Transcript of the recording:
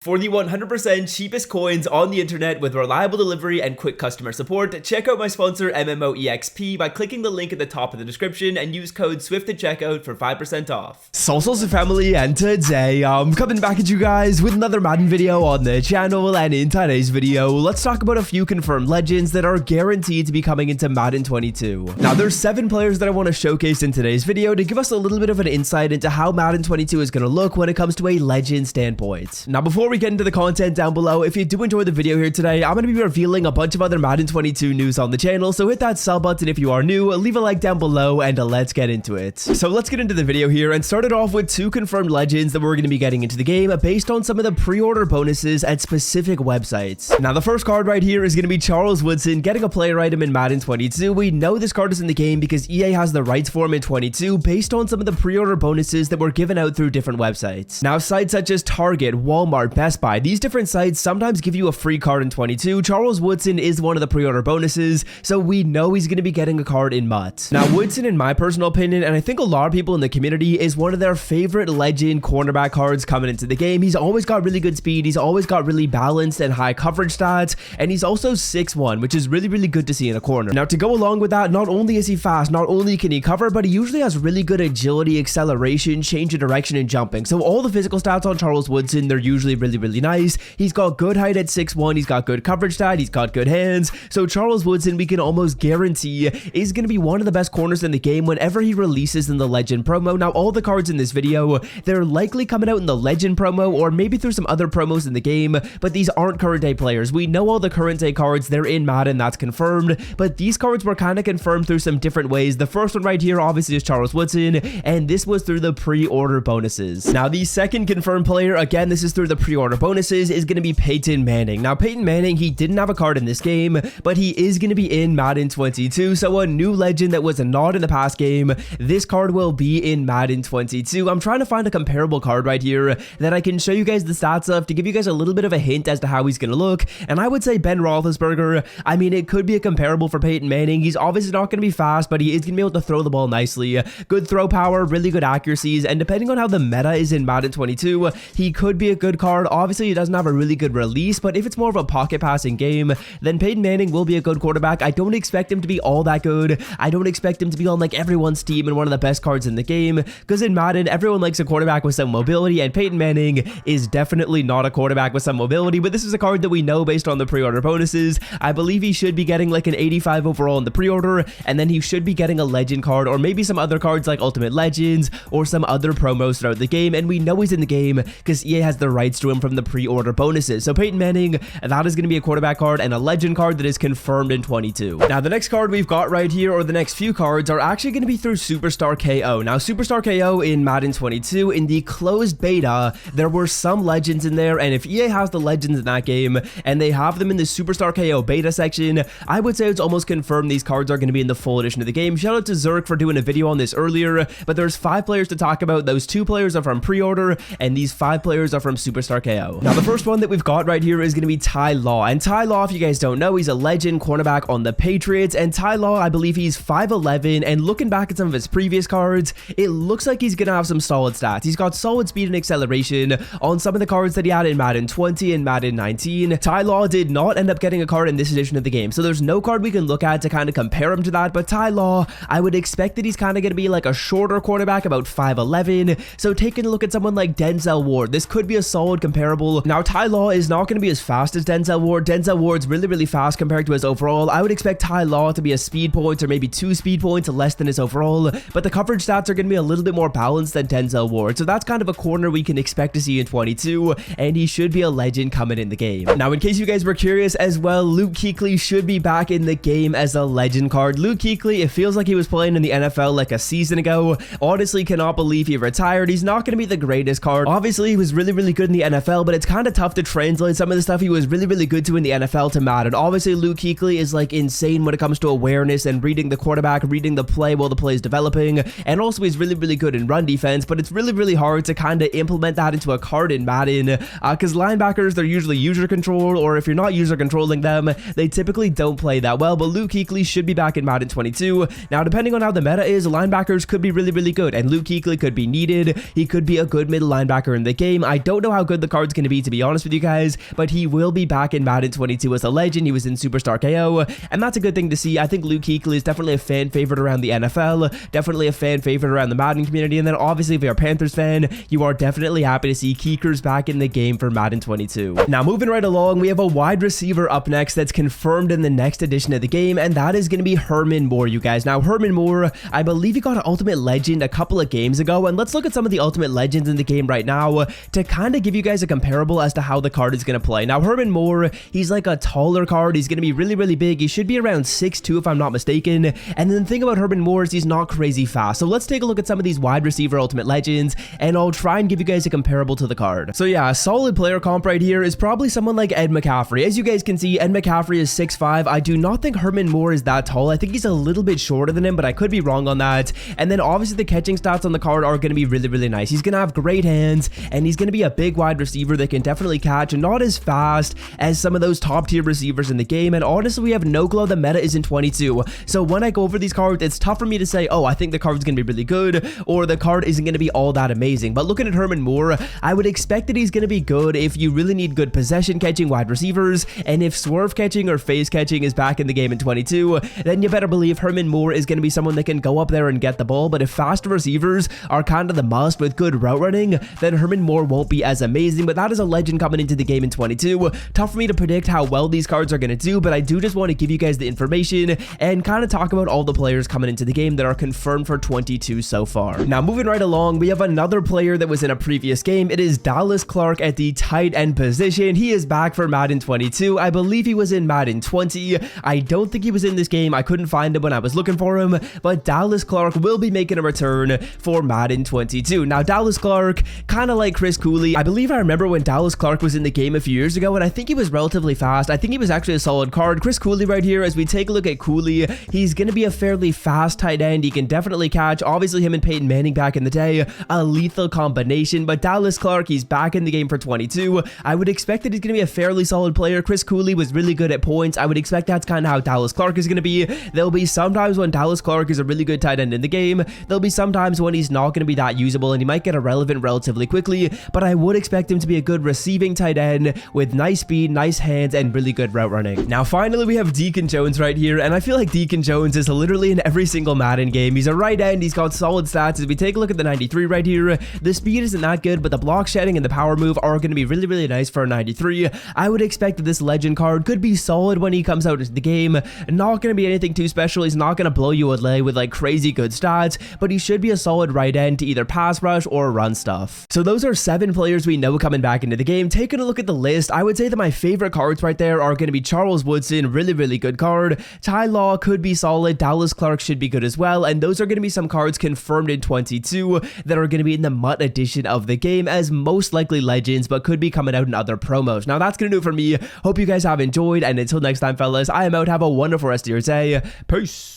For the 100% cheapest coins on the internet with reliable delivery and quick customer support, check out my sponsor MMOEXP by clicking the link at the top of the description and use code SWIFT at checkout for 5% off. Salsa family, and today I'm coming back at you guys with another Madden video on the channel, and in today's video, let's talk about a few confirmed legends that are guaranteed to be coming into Madden 22. Now there's 7 players that I want to showcase in today's video to give us a little bit of an insight into how Madden 22 is going to look when it comes to a legend standpoint. Now before we get into the content down below, if you do enjoy the video here today, I'm going to be revealing a bunch of other Madden 22 news on the channel, so hit that sub button if you are new, leave a like down below, and let's get into it. So let's get into the video here and start it off with 2 confirmed legends that we're going to be getting into the game based on some of the pre-order bonuses at specific websites. Now the first card right here is going to be Charles Woodson getting a player item in Madden 22. We know this card is in the game because EA has the rights for him in 22 based on some of the pre-order bonuses that were given out through different websites. Now sites such as Target, Walmart, Best Buy, these different sites sometimes give you a free card in 22. Charles Woodson is one of the pre-order bonuses, so we know he's going to be getting a card in MUT. Now Woodson, in my personal opinion, and I think a lot of people in the community, is one of their favorite legend cornerback cards coming into the game. He's always got really good speed, he's always got really balanced and high coverage stats, and he's also 6'1", which is really good to see in a corner. Now to go along with that, not only is he fast, not only can he cover, but he usually has really good agility, acceleration, change of direction, and jumping. So all the physical stats on Charles Woodson, they're usually really nice. He's got good height at 6'1", he's got good coverage stat, he's got good hands. So Charles Woodson, we can almost guarantee, is going to be one of the best corners in the game whenever he releases in the legend promo. Now all the cards in this video, they're likely coming out in the legend promo or maybe through some other promos in the game, but these aren't current day players. We know all the current day cards, they're in Madden, that's confirmed, but these cards were kind of confirmed through some different ways. The first one right here obviously is Charles Woodson, and this was through the pre-order bonuses. Now the second confirmed player, again this is through the pre-order bonuses, is going to be Peyton Manning. Now Peyton Manning, he didn't have a card in this game, but he is going to be in Madden 22, so a new legend that was not in the past game, this card will be in Madden 22. I'm trying to find a comparable card right here that I can show you guys the stats of to give you guys a little bit of a hint as to how he's going to look, and I would say Ben Roethlisberger. I mean, it could be a comparable for Peyton Manning. He's obviously not going to be fast, but he is going to be able to throw the ball nicely. Good throw power, really good accuracies, and depending on how the meta is in Madden 22, he could be a good card. Obviously, he doesn't have a really good release, but if it's more of a pocket passing game, then Peyton Manning will be a good quarterback. I don't expect him to be all that good. I don't expect him to be on like everyone's team and one of the best cards in the game, because in Madden, everyone likes a quarterback with some mobility, and Peyton Manning is definitely not a quarterback with some mobility, but this is a card that we know based on the pre-order bonuses. I believe he should be getting like an 85 overall in the pre-order, and then he should be getting a legend card or maybe some other cards like Ultimate Legends or some other promos throughout the game, and we know he's in the game because EA has the rights to him from the pre-order bonuses. So Peyton Manning, that is going to be a quarterback card and a legend card that is confirmed in 22. Now the next card we've got right here, or the next few cards, are actually going to be through Superstar KO. Now Superstar KO in Madden 22, in the closed beta, there were some legends in there, and if EA has the legends in that game and they have them in the Superstar KO beta section, I would say it's almost confirmed these cards are going to be in the full edition of the game. Shout out to Zerk for doing a video on this earlier, but there's 5 players to talk about. Those 2 players are from pre-order, and these 5 players are from Superstar KO. Now the first one that we've got right here is going to be Ty Law, and Ty Law, if you guys don't know, he's a legend cornerback on the Patriots, and Ty Law, I believe he's 5'11", and looking back at some of his previous cards, it looks like he's going to have some solid stats. He's got solid speed and acceleration on some of the cards that he had in Madden 20 and Madden 19. Ty Law did not end up getting a card in this edition of the game, so there's no card we can look at to kind of compare him to that, but Ty Law, I would expect that he's kind of going to be like a shorter cornerback, about 5'11", so taking a look at someone like Denzel Ward, this could be a solid comparable. Now Ty Law is not going to be as fast as Denzel Ward. Denzel Ward's really fast compared to his overall. I would expect Ty Law to be a speed point or maybe 2 speed points less than his overall, but the coverage stats are going to be a little bit more balanced than Denzel Ward, so that's kind of a corner we can expect to see in 22, and he should be a legend coming in the game. Now in case you guys were curious as well, Luke Kuechly should be back in the game as a legend card. Luke Kuechly, it feels like he was playing in the NFL like a season ago. Honestly cannot believe he retired. He's not going to be the greatest card. Obviously he was really good in the NFL, but it's kind of tough to translate some of the stuff he was really good to in the NFL to Madden. Obviously Luke Kuechly is like insane when it comes to awareness and reading the quarterback, reading the play while the play is developing, and also he's really good in run defense, but it's really hard to kind of implement that into a card in Madden, because linebackers, they're usually user control, or if you're not user controlling them, they typically don't play that well, but Luke Kuechly should be back in Madden 22. Now depending on how the meta is, linebackers could be really good, and Luke Kuechly could be needed. He could be a good middle linebacker in the game. I don't know how good the card's going to be, to be honest with you guys, but he will be back in Madden 22 as a legend. He was in Superstar KO, and that's a good thing to see. I think Kuechly is definitely a fan favorite around the NFL, definitely a fan favorite around the Madden community, and then obviously if you're a Panthers fan, you are definitely happy to see Kuechly's back in the game for Madden 22. Now moving right along, we have a wide receiver up next that's confirmed in the next edition of the game, and that is going to be Herman Moore, you guys. Now Herman Moore, I believe he got an Ultimate Legend a couple of games ago, and let's look at some of the Ultimate Legends in the game right now to kind of give you guys a comparable as to how the card is going to play. Now Herman Moore, he's like a taller card. He's going to be really, really big. He should be around 6'2" if I'm not mistaken, and then the thing about Herman Moore is he's not crazy fast. So let's take a look at some of these wide receiver Ultimate Legends, and I'll try and give you guys a comparable to the card. So yeah, a solid player comp right here is probably someone like Ed McCaffrey. As you guys can see, Ed McCaffrey is 6'5". I do not think Herman Moore is that tall. I think he's a little bit shorter than him, but I could be wrong on that. And then obviously the catching stats on the card are going to be really, really nice. He's going to have great hands, and he's going to be a big wide receiver that can definitely catch, and not as fast as some of those top tier receivers in the game. And honestly, we have no glow. The meta is in 22. So when I go over these cards, it's tough for me to say, oh, I think the card's going to be really good, or the card isn't going to be all that amazing. But looking at Herman Moore, I would expect that he's going to be good if you really need good possession catching wide receivers, and if swerve catching or phase catching is back in the game in 22, then you better believe Herman Moore is going to be someone that can go up there and get the ball. But if faster receivers are kind of the must with good route running, then Herman Moore won't be as amazing. But that is a legend coming into the game in 22. Tough for me to predict how well these cards are going to do, but I do just want to give you guys the information and kind of talk about all the players coming into the game that are confirmed for 22 so far. Now moving right along, we have another player that was in a previous game. It is Dallas Clark at the tight end position. He is back for Madden 22. I believe he was in Madden 20. I don't think he was in this game. I couldn't find him when I was looking for him, but Dallas Clark will be making a return for Madden 22. Now Dallas Clark, kind of like Chris Cooley, I believe I remember when Dallas Clark was in the game a few years ago, and I think he was relatively fast. I think he was actually a solid card. Chris Cooley right here, as we take a look at Cooley, he's going to be a fairly fast tight end. He can definitely catch. Obviously him and Peyton Manning back in the day, a lethal combination, but Dallas Clark, he's back in the game for 22. I would expect that he's going to be a fairly solid player. Chris Cooley was really good at points. I would expect that's kind of how Dallas Clark is going to be. There'll be sometimes when Dallas Clark is a really good tight end in the game. There'll be sometimes when he's not going to be that usable, and he might get irrelevant relatively quickly, but I would expect him to be a good receiving tight end with nice speed, nice hands, and really good route running. Now finally we have Deacon Jones right here, and I feel like Deacon Jones is literally in every single Madden game. He's a right end. He's got solid stats. As we take a look at the 93 right here, the speed isn't that good, but the block shedding and the power move are going to be really, really nice for a 93. I would expect that this legend card could be solid when he comes out into the game. Not going to be anything too special. He's not going to blow you away with like crazy good stats, but he should be a solid right end to either pass rush or run stuff. So those are 7 players we know coming back into the game. Taking a look at the list, I would say that my favorite cards right there are going to be Charles Woodson, really, really good card. Ty Law could be solid. Dallas Clark should be good as well. And those are going to be some cards confirmed in 22 that are going to be in the MUT edition of the game as most likely legends, but could be coming out in other promos. Now that's going to do it for me. Hope you guys have enjoyed, and until next time, fellas, I am out. Have a wonderful rest of your day. Peace.